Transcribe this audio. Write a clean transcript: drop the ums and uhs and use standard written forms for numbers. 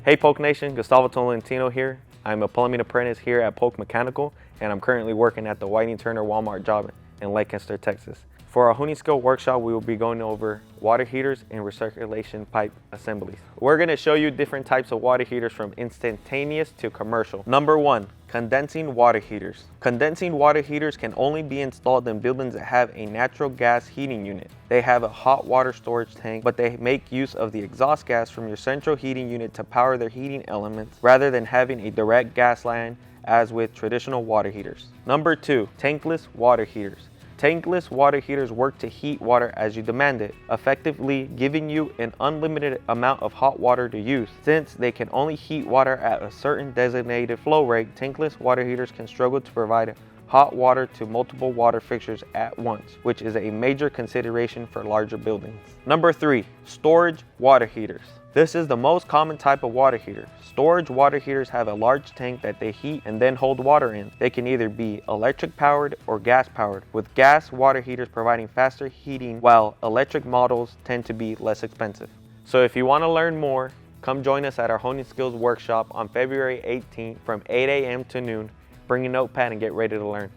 Hey Polk Nation, Gustavo Tolentino here. I'm a plumbing apprentice here at Polk Mechanical, and I'm currently working at the Whiting Turner Walmart job in Lancaster, Texas. For our honing skill workshop, we will be going over water heaters and recirculation pipe assemblies. We're going to show you different types of water heaters from instantaneous to commercial. Number 1, condensing water heaters. Condensing water heaters can only be installed in buildings that have a natural gas heating unit. They have a hot water storage tank, but they make use of the exhaust gas from your central heating unit to power their heating elements rather than having a direct gas line as with traditional water heaters. Number 2, tankless water heaters. Tankless water heaters work to heat water as you demand it, effectively giving you an unlimited amount of hot water to use. Since they can only heat water at a certain designated flow rate, tankless water heaters can struggle to provide hot water to multiple water fixtures at once, which is a major consideration for larger buildings. Number 3, storage water heaters. This is the most common type of water heater. Storage water heaters have a large tank that they heat and then hold water in. They can either be electric powered or gas powered, with gas water heaters providing faster heating while electric models tend to be less expensive. So if you want to learn more, come join us at our honing skills workshop on February 18th from 8 a.m. to noon. Bring a notepad and get ready to learn.